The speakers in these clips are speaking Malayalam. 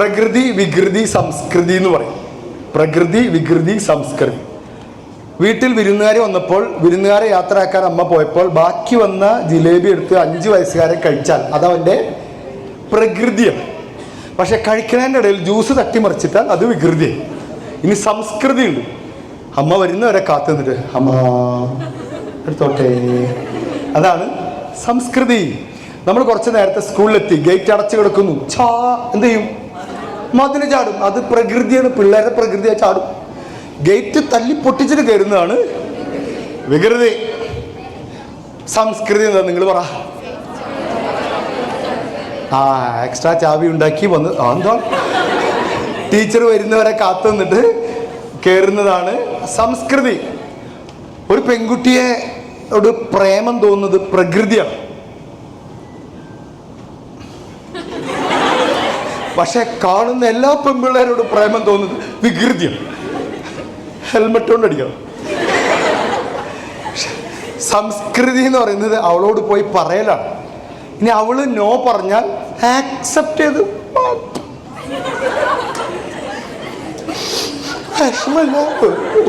പ്രകൃതി വികൃതി സംസ്കൃതി എന്ന് പറയും. പ്രകൃതി വികൃതി സംസ്കൃതി. വീട്ടിൽ വിരുന്നുകാർ വന്നപ്പോൾ വിരുന്നുകാരെ യാത്രയാക്കാൻ അമ്മ പോയപ്പോൾ ബാക്കി വന്ന ജിലേബി എടുത്ത് 5 വയസ്സുകാരെ കഴിച്ചാൽ അതവൻ്റെ പ്രകൃതിയാണ്. പക്ഷെ കഴിക്കുന്നതിൻ്റെ ഇടയിൽ ജ്യൂസ് തട്ടിമറിച്ചിട്ടാൽ അത് വികൃതിയാണ്. ഇനി സംസ്കൃതി ഉണ്ട്. അമ്മ വരുന്നവരെ കാത്തു നിന്നിട്ട് അമ്മ എടുത്തോട്ടെ, അതാണ് സംസ്കൃതി. നമ്മൾ കുറച്ച് നേരത്തെ സ്കൂളിലെത്തി, ഗേറ്റ് അടച്ചു കിടക്കുന്നു, എന്ത് ചെയ്യും? മതിന് ചാടും. അത് പ്രകൃതിയാണ്, പിള്ളേരുടെ പ്രകൃതിയായി ചാടും. ഗേറ്റ് തല്ലി പൊട്ടിച്ചിട്ട് കയറുന്നതാണ് വികൃതി. സംസ്കൃതി എന്താ നിങ്ങൾ പറ? എക്സ്ട്രാ ചാവി ഉണ്ടാക്കി വന്ന് എന്താ ടീച്ചർ വരുന്നവരെ കാത്തു നിന്നിട്ട് കയറുന്നതാണ് സംസ്കൃതി. ഒരു പെൺകുട്ടിയെ ഒരു പ്രേമം തോന്നുന്നത് പ്രകൃതിയാണ്. പക്ഷെ കാണുന്ന എല്ലാ പെൺപിള്ളേരോടും പ്രേമം തോന്നുന്നത് വികൃതിയാണ്. ഹെൽമെറ്റ് കൊണ്ട് അടിക്കണം. സംസ്കൃതി എന്ന് പറയുന്നത് അവളോട് പോയി പറയലാണ്. ഇനി അവള് നോ പറഞ്ഞാൽ ആക്സെപ്റ്റ് ചെയ്ത്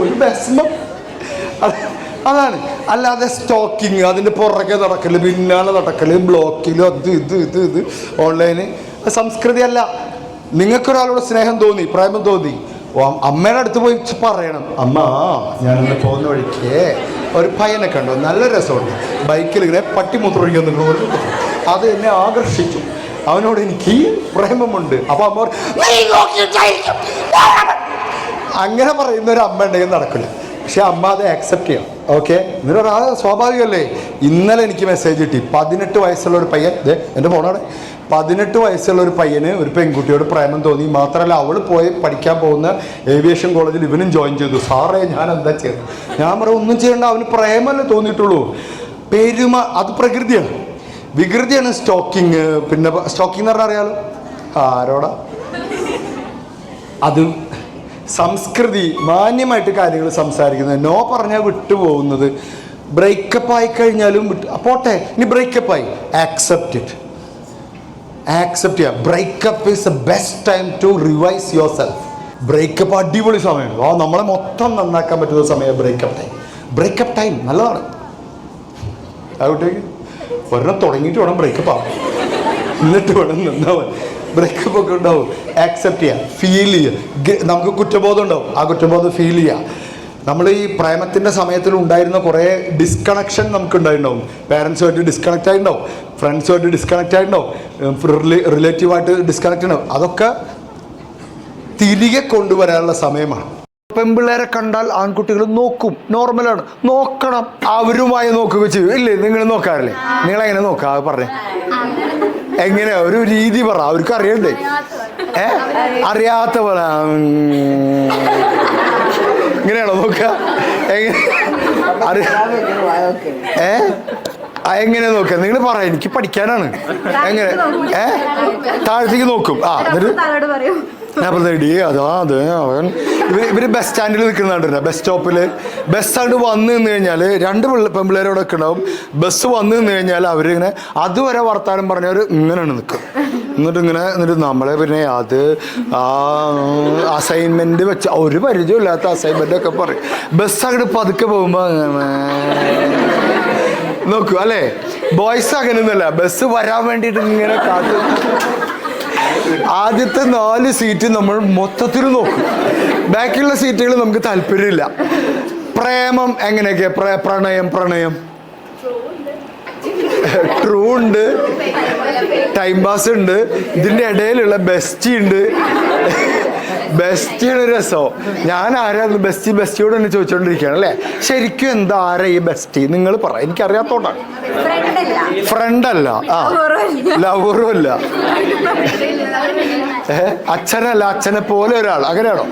ഒരു വിഷമം. അതാണ്. അല്ലാതെ സ്റ്റോക്കിങ്, അതിൻ്റെ പുറകെ നടക്കല്, പിന്നാലെ നടക്കല്, ബ്ലോക്കില്, അത് ഇത് ഓൺലൈന് സംസ്കൃതി അല്ല. നിങ്ങൾക്കൊരാളോട് സ്നേഹം തോന്നി, പ്രേമം തോന്നി, അമ്മയുടെ അടുത്ത് പോയി പറയണം, അമ്മ ഞാനിന്ന് പോകുന്ന വഴിക്ക് ഒരു പയ്യനെ കണ്ടു, നല്ല രസമുണ്ട്, ബൈക്കിൽ ഇങ്ങനെ പട്ടിമൂത്രമൊഴിക്കാൻ നിങ്ങൾ, അത് എന്നെ ആകർഷിച്ചു, അവനോട് എനിക്ക് പ്രേമമുണ്ട്. അപ്പൊ അമ്മ അങ്ങനെ പറയുന്ന ഒരു അമ്മ ഉണ്ടെങ്കിൽ നടക്കില്ല. പക്ഷെ അമ്മ അത് ആക്സെപ്റ്റ് ചെയ്യണം. ഓക്കെ, എന്നിട്ട് സ്വാഭാവികമല്ലേ. ഇന്നലെ എനിക്ക് മെസ്സേജ് കിട്ടി, 18 വയസ്സുള്ള ഒരു പയ്യൻ, എൻ്റെ ഫോണാണ്, 18 വയസ്സുള്ള ഒരു പയ്യന് ഒരു പെൺകുട്ടിയോട് പ്രേമം തോന്നി. മാത്രമല്ല അവൾ പോയി പഠിക്കാൻ പോകുന്ന ഏവിയേഷൻ കോളേജിൽ ഇവനും ജോയിൻ ചെയ്തു. സാറേ ഞാൻ എന്താ ചെയ്തത്? ഞാൻ പറയാം ഒന്നും ചെയ്യണ്ട, അവന് പ്രേമല്ലേ തോന്നിയിട്ടുള്ളൂ. പെരുമ അത് പ്രകൃതിയാണ്. വികൃതിയാണ് സ്റ്റോക്കിങ്. പിന്നെ സ്റ്റോക്കിംഗ് എന്ന് പറഞ്ഞാൽ അറിയാലോ ആരോടാ. അത് സംസ്കൃതി. മാന്യമായിട്ട് കാര്യങ്ങൾ സംസാരിക്കുന്നത്, നോ പറഞ്ഞാൽ വിട്ടുപോകുന്നത്. ബ്രേക്കപ്പ് ആയി കഴിഞ്ഞാലും പോട്ടെ, ഇനി ബ്രേക്കപ്പായി, ആക്സെപ്റ്റ് ഇറ്റ്. ആക്സെപ്റ്റ് ചെയ്യുക. Breakup is the best time to revise your self. Breakup അടിപൊളി സമയമാണ്. നമ്മളെ മൊത്തം നന്നാക്കാൻ പറ്റുന്ന സമയം ബ്രേക്കപ്പ് ടൈം. ബ്രേക്കപ്പ് ടൈം നല്ലതാണ്. അതുകൊണ്ടേക്ക് ഒരെണ്ണം തുടങ്ങിയിട്ട് വേണം ബ്രേക്കപ്പ് ആവാം, എന്നിട്ട് വേണം നിന്നാവാൻ. ബ്രേക്കപ്പ് ഒക്കെ ഉണ്ടാവും. ആക്സെപ്റ്റ് ചെയ്യുക, ഫീൽ ചെയ്യുക. നമുക്ക് കുറ്റബോധം ഉണ്ടാവും, ആ കുറ്റബോധം ഫീൽ ചെയ്യുക. നമ്മൾ ഈ പ്രേമത്തിൻ്റെ സമയത്തിൽ ഉണ്ടായിരുന്ന കുറേ ഡിസ്കണക്ഷൻ നമുക്ക് ഉണ്ടായിട്ടുണ്ടാവും. പാരൻസുമായിട്ട് ഡിസ്കണക്റ്റ് ആയിട്ടുണ്ടാവും, ഫ്രണ്ട്സുമായിട്ട് ഡിസ്കണക്റ്റ് ആയിട്ടുണ്ടാവും, റിലേറ്റീവായിട്ട് ഡിസ്കണക്റ്റ് ഉണ്ടാവും. അതൊക്കെ തിരികെ കൊണ്ടുവരാനുള്ള സമയമാണ്. പെൺപിള്ളേരെ കണ്ടാൽ ആൺകുട്ടികൾ നോക്കും, നോർമലാണ്, നോക്കണം. അവരുമായി നോക്കുക ചെയ്യും. ഇല്ലേ, നിങ്ങൾ നോക്കാറില്ലേ? നിങ്ങളെങ്ങനെ നോക്കുക? പറഞ്ഞേ, എങ്ങനെയാ ഒരു രീതി പറ, അവർക്ക് അറിയണ്ടേ? അറിയാത്ത പോലെ ഇങ്ങനെയാണോ നോക്കുക? എങ്ങനെ നോക്കുക? നിങ്ങൾ പറ, എനിക്ക് പഠിക്കാനാണ്. എങ്ങനെ? താഴത്തേക്ക് നോക്കും. ഇവര് ബസ് സ്റ്റാൻഡിൽ നിൽക്കുന്നുണ്ട്, ബസ് സ്റ്റോപ്പില്. ബസ് സ്റ്റാൻഡ് വന്ന് നിന്ന് കഴിഞ്ഞാൽ 2 പെൺപിള്ളേരോടൊക്കെ ഉണ്ടാവും. ബസ് വന്ന് നിന്ന് കഴിഞ്ഞാൽ അവരിങ്ങനെ അതുവരെ വർത്താനം പറഞ്ഞവർ ഇങ്ങനെയാണ് നിൽക്കും. എന്നിട്ട് നമ്മളെ പിന്നെ അത് അസൈൻമെന്റ് വെച്ച ഒരു പരിചയമില്ലാത്ത അസൈൻമെന്റ് ഒക്കെ പറയും. ബസ് അങ്ങോട്ട് പതുക്കെ പോകുമ്പോ നോക്കൂ അല്ലേ? ബോയ്സ് അങ്ങനെയൊന്നുമല്ല, ബസ് വരാൻ വേണ്ടിയിട്ട് ഇങ്ങനെ കാത്തു. ആദ്യത്തെ 4 സീറ്റ് നമ്മൾ മൊത്തത്തിൽ നോക്കും, ബാക്കിയുള്ള സീറ്റുകൾ നമുക്ക് താല്പര്യമില്ല. പ്രേമം എങ്ങനെയൊക്കെ? പ്രണയം ട്രൂ ഉണ്ട്, ടൈം പാസ് ഉണ്ട്, ഇതിൻ്റെ ഇടയിലുള്ള ബെസ്റ്റി ഉണ്ട്. ബെസ്റ്റിയാണ് രസം. ഞാൻ ആരായിരുന്നു ബെസ്റ്റിയോട് തന്നെ ചോദിച്ചോണ്ടിരിക്കുകയാണ് അല്ലേ? ശരിക്കും എന്താ, ആരാ ഈ ബെസ്റ്റി? നിങ്ങൾ പറ, എനിക്കറിയാത്തോണ്ടാണ്. ഫ്രണ്ടല്ല, ലവറും അല്ല, അച്ഛനല്ല, അച്ഛനെ പോലെ ഒരാൾ, അങ്ങനെയാണോ?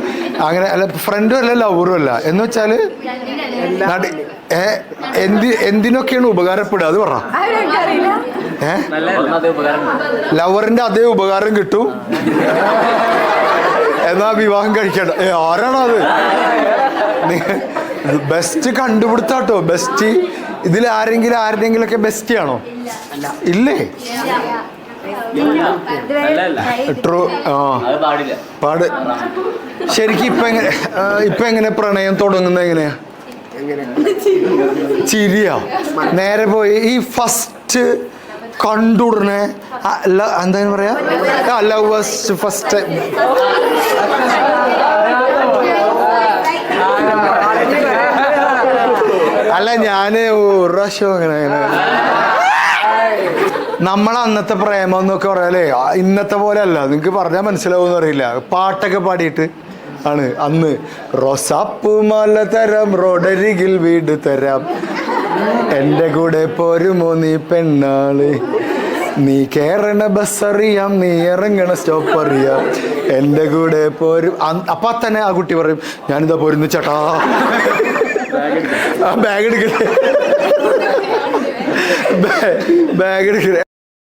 അങ്ങനെ അല്ല, ഫ്രണ്ടും അല്ല, ലവറും അല്ല. എന്ന് വെച്ചാല് എന്തിനൊക്കെയാണ് ഉപകാരപ്പെടുക? അത് പറ. ലവറിന്റെ അതേ ഉപകാരം കിട്ടും, എന്നാ വിവാഹം കഴിക്കണ്ട. ആരാണോ അത്? ബെസ്റ്റ് കണ്ടുപിടുത്താട്ടോ. ബെസ്റ്റ് ഇതിൽ ആരെങ്കിലും ഒക്കെ ബെസ്റ്റിയാണോ? ഇല്ലേ? ട്രൂ. ആ പാട്. ശരിക്കും ഇപ്പൊ എങ്ങനെ പ്രണയം തുടങ്ങുന്നത് എങ്ങനെയാ? ചിരിയാ? നേരെ പോയി ഈ ഫസ്റ്റ് കണ്ടുടനെ എന്താ പറയാ, ലവ് ഫസ്റ്റ് അല്ല, ഞാന് ഒരു പ്രാവശ്യം അങ്ങനെ നമ്മളെ അന്നത്തെ പ്രേമം എന്നൊക്കെ പറയാലേ ഇന്നത്തെ പോലെ അല്ല. നിങ്ങക്ക് പറഞ്ഞാൽ മനസ്സിലാവുമെന്ന് അറിയില്ല. പാട്ടൊക്കെ പാടിയിട്ട് ആണ് അന്ന്. റോസാപ്പൂ മാല തരാം, റോഡരികിൽ വീട് തരാം, എൻ്റെ കൂടെ പോരുമോ നീ പെണ്ണാള്, നീ കേറണ ബസ് അറിയാം, നീ ഇറങ്ങണ സ്റ്റോപ്പ് അറിയാം, എൻ്റെ കൂടെ പോരും. അപ്പൊ തന്നെ ആ കുട്ടി പറയും ഞാനിതാ പോരുന്നു ചേട്ടാ. ബാഗ് എടുക്കണേ, ബാഗ് എടുക്കണേ.